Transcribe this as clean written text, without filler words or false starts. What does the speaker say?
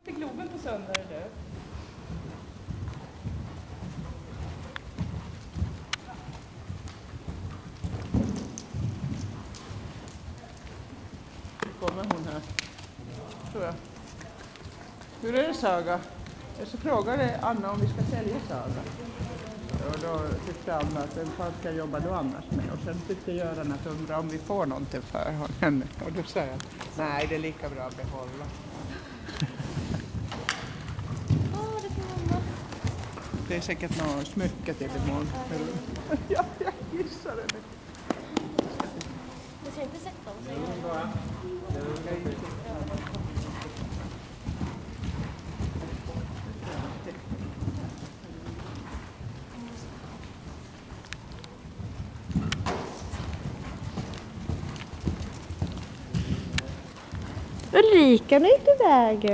Till Globen på söndag är det. Kommer hon här, tror jag. Hur är det, Saga? Jag så frågade Anna om vi ska sälja Saga. Och då tyckte Anna att den fan ska jobba du annars med. Och sen tyckte Göran att undra om vi får någonting för henne. Och då sa jag, nej, det är lika bra att behålla. Det kan mamma. Det är säkert något smycke till imorgon. Ja, jag gissar det. Jag ska inte sätta dem. Ulrika, nu är inte iväg.